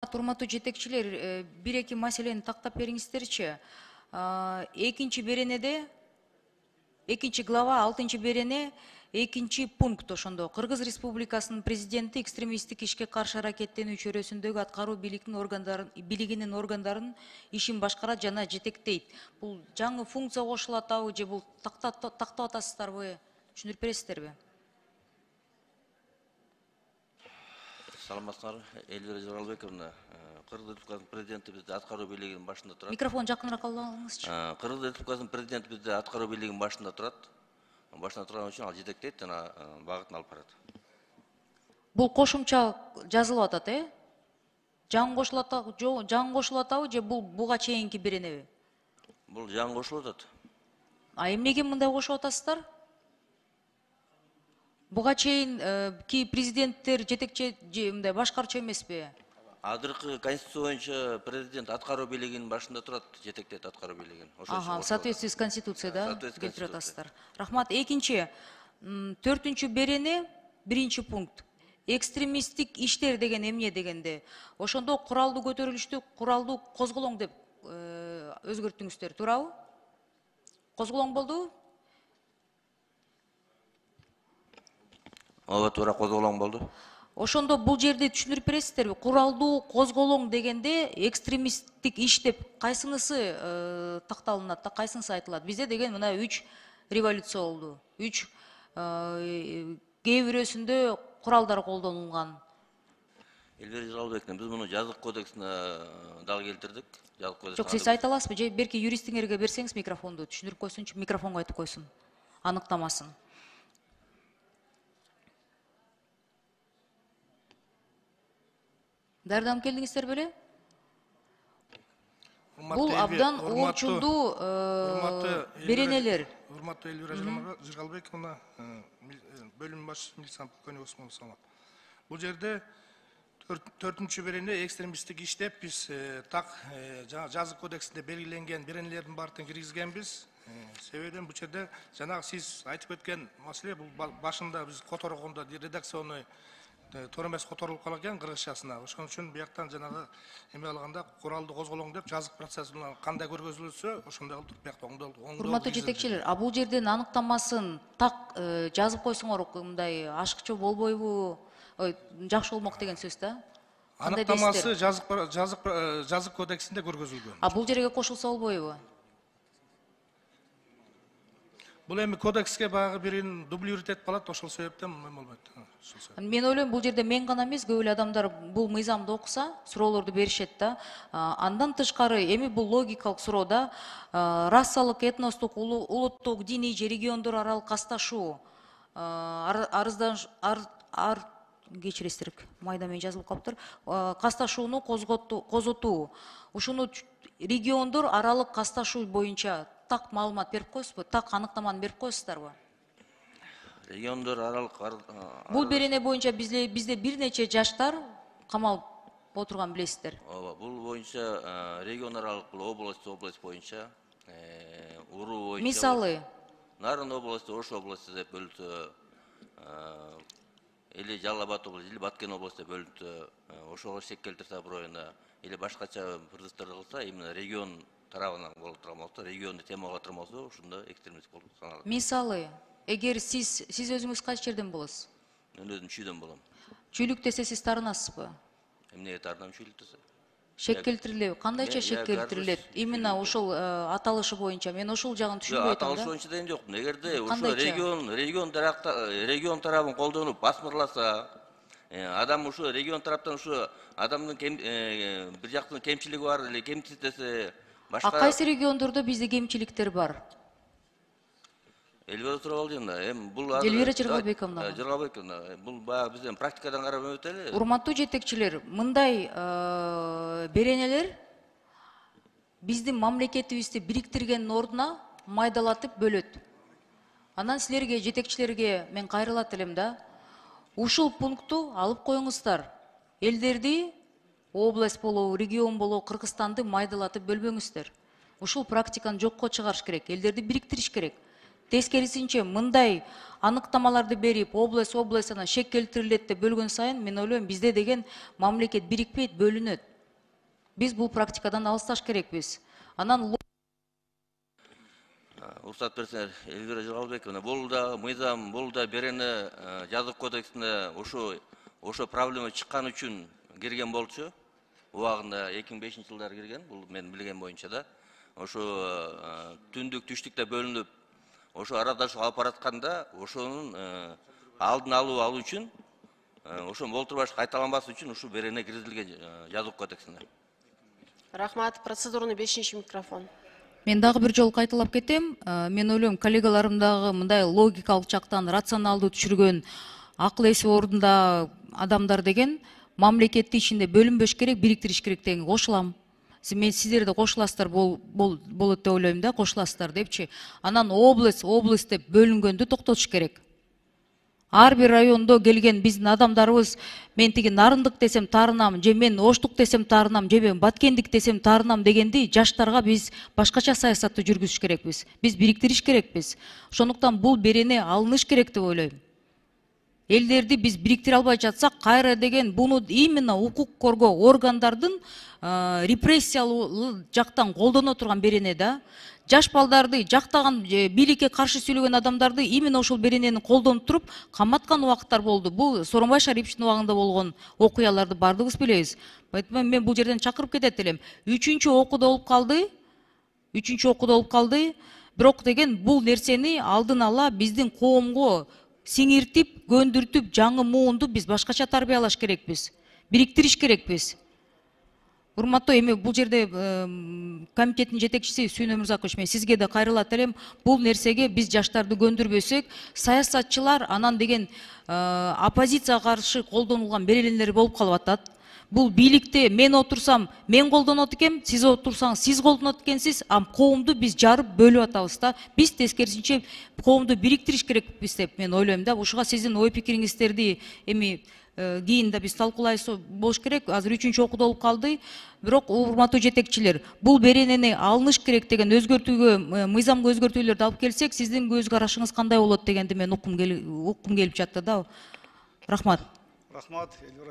Урматтуу жетекчилер, бир-эки маселени тактап бериңиздерчи. Экинчи беренеде, экинчи глава, 6 берене, 2 пункт ошондо Кыргыз Республикасынын президенти экстремисттик ишке каршы аракеттенүү чөйрөсүндөгү аткаруу бийлигинин органдарын ишин башкарат жана жетектейт. Бул жаңы функция кошулуп атабы же бул тактап атасыздарбы? Түшүндүрүп бересиздерби? Саламатсыздар, Эльвира Жоралбековна. Кыргыз Республикасынын президенти бизди аткаруу бийлигинин башында турат. Микрофон жакыныраак алыңызчы. Кыргыз Республикасынын президенти бизди аткаруу бийлигинин башында турат. Башында турган үчүн ал жетектейт жана багытын алып барат. Бул кошумча жазылып атат, Жаңы кошулуп атабы же бул буга чейинки беренеби? Бул жаңы кошулуп атат. Эмнеге мындай кошуп атасыздар? Буга чейин ки президенттер жетекчи мындай башкарчу эмеспи? Азыркы конституция боюнча президент аткаруу бийлигинин башында турат, жетектейт аткаруу бийлигин. В соответствии с конституцией, да? Келтирип атасыздар. Рахмат. Экинчи, 4 берене, 1 пункт. Экстремисттик иштер деген эмне дегенде, ошондо куралдуу көтөрүлүштү, куралдуу козголоң деп өзгөрттүңүздөр, туурабы? Козголоң болдубу? Ооба, туура, козголоң болду. Ошондо бул жерде түшүндүрүп бересиздерби? Куралдуу козголоң дегенде экстремисттик иш деп кайсынысы такталынат да, кайсынысы айтылат? Бизде деген мына 3 революция болду. 3 кээ бирөөсүндө куралдар колдонулган. Эльвира Жоралбековна, биз муну жазык кодексине дагы келтирдик. Жок, сиз айта аласызбы? Же берки юристиңерге берсеңиз микрофонду, түшүндүрүп койсунчу, микрофонго айтып койсун. Аныктамасын. Даярданып келдиңиздер беле? Бул абдан оочулдуу беренелер. Урматтуу Эльвира Жоралбековна, бөлүм башчысы милиция полковник Осмонов Самат. Бул жерде 4 берене экстремисттик иш деп биз так жазык кодексинде белгиленген беренелердин баардыгын киргизгенбиз. Себебиден бул жерде жанагы сиз айтып кеткен маселе бул башында биз которгондо редакционный туура эмес которулуп калган экен кыргызчасына. Ошон үчүн бияктан жанагы эме алганда куралдуу козголоң деп жазык процессин кандай көргөзүлсө ошондой кылып биякта оңдолду. Урматтуу жетекчилер, а бул жерден аныктамасын так жазып койсоңор мындай ашыкча болбойбу? Жакшы болмок деген сөз да? Аныктамасы жазык кодексинде көргөзүлгөн. А бул жерге кошулса болбойбу? Бул эми кодекске багы бирин дублировать этип калат, ошол себептен болбойт. Мен ойлойм, бул жерде мен гана эмес, көп эле адамдар бул мыйзамды окуса, суроолорду беришет да. Андан тышкары эми бул логикалык суроо да. Расалык, этностук, улуттук, диний же региондор аралык касташуу, кечиресиздер, майда мен жазылып калыптыр. Касташууну козотуу. Ушуну региондор аралык касташуу боюнча так маалымат берип коесузбу? Так аныктаманы берип коесуздарбы? Региондор аралык Бул берене боюнча бизде бир нече жаштар камалып отурган билесиздер. Ооба, бул боюнча регион аралык область боюнча, уруу боюнча. Мисалы, Нарын областы, Ош областы деп бөлүнтү, или Жалал Абад областы, или Баткен областы деп бөлүнтү. Ошого шек келтирсе аброюна, или башкача пырдыстарды кылса, именно регион тарабынан болуп турган болсо, регионду тема кыла турган болсо, ушунда экстремист болуп саналат. мисалы, эгер сиз өзүңүз кайсы жерден болосуз? Мен өзүм Чүйдөн болом. Чүйлүк десе сиз таарынасызбы? Эмнеге таарынам Чүйлүк десе? Шек келтирилеби? Кандайча шек келтирилет? Именно ошол аталышы боюнча. Мен ошол жагын түшүнбөй атам да. Аталышы боюнча деген жокмун. Эгерде ошо регион тарабын колдонуп басмырласа, адам ушу регион тараптан ушу адамдын бир жактын кемчилиги бар или кемсиздесе, башка. Кайсы региондордо бизде кемчиликтер бар? Эльвира Жоралбековна, бул Эльвира Жоралбековна. Бул баягы бизден практикадан карап өтөлү. Урматтуу жетекчилер, мындай беренелер биздин мамлекетибизди бириктиргендин ордуна майдалатып бөлөт. Анан силерге, жетекчилерге мен кайрылат элем да. Ушул пунктту алып коюңуздар. Элдерди область болобу, регион болобу, Кыргызстанды майдалатып бөлбөңүздөр. Ушул практиканы жокко чыгарыш керек. Элдерди бириктириш керек. Тескерисинче мындай аныктамаларды берип, областынан шек келтирилет деп бөлгөн сайын, мен ойлойм, бизде деген мамлекет бирикпейт, бөлүнөт. Биз бул практикадан алысташ керекпиз. Анан уруксат берсеңер, Элвира Жыргалбековна, бул да мыйзам, бул да берене жазык кодексине ошо проблема чыккан үчүн кирген болчу. Убагында 2005-жылдары кирген, бул мен билген боюнча да. Ошо түндүк түштүктө бөлүнүп, ошо арадашуу алып баратканда, ошонун алдын алуу үчүн, ошо болтурбаш кайталанбасы үчүн ушу берене киргизилген жазык кодексине. Рахмат. Процедурный 5-ші микрофон. мен дагы бир жолу кайталап кетем. Мен ойлойм, коллегаларым дагы мындай логикалык жактан рационалдуу түшүргөн, акыл эси ордунда адамдар деген мамлекеттин ичинде бөлүнбөш керек, бириктириш керек деген кошулам. Мен сиздер да кошуласыздар болот деп ойлойм да, кошуласыздар депчи. Анан область деп бөлүнгөндү токтотуш керек. Ар бир райондо келген биздин адамдарыбыз, мен тиги нарындык десем таарынам, же мен оштук десем таарынам, же мен баткендик десем таарынам дегенди жаштарга биз башкача саясатты жүргүзүш керекпиз. Биз бириктириш керекпиз. Ошондуктан бул берене алыныш керек деп ойлойм. Элдерди биз бириктире албай жатсак, кайра деген буну именно укук коргоо органдардын репрессиялуу жактан колдоно турган берене да. Жаш балдарды жактаган, бийликке каршы сүйлөгөн адамдарды именно ошол беренени колдонуп туруп каматкан убакыттар болду. Бул Сооронбай Шариповичтин убагында болгон окуяларды бардыгыбыз билебиз. Поэтому мен бул жерден чакырып кетет элем. 3-окууда болуп калды. Бирок деген бул нерсени алдын ала биздин коомго сиңиртип, көндүртүп, жаңы муунду биз башкача тарбиялаш керекпиз. Бириктириш керекпиз. Урматтуу, эми бул жерде комитеттин жетекчиси Сүйүн Өмүрзакович, мен сизге да кайрылат элем. Бул нерсеге биз жаштарды көндүрбөсөк, саясатчылар анан деген оппозицияга каршы колдонулган беренелер болуп калып атат. Бул бийликте мен отурсам, мен колдонот экем, сиз отурсаңыз, сиз колдонот экенсиз, коомду биз жарып бөлүп атабыз да. Биз тескерисинче коомду бириктириш керекпиз деп мен ойлойм да. Ушуга сиздин ой пикириңиздерди эми кийин да биз талкуулайбыз болуш керек. Азыр 3-окууда болуп калды. Бирок урматтуу жетекчилер, бул беренени алыныш керек деген өзгөртүүгө, мыйзамга өзгөртүүлөрдү алып келсек, сиздин көз карашыңыз кандай болот дегенди мен уккум келип жатты да. Рахмат. Рахмат, Эльвира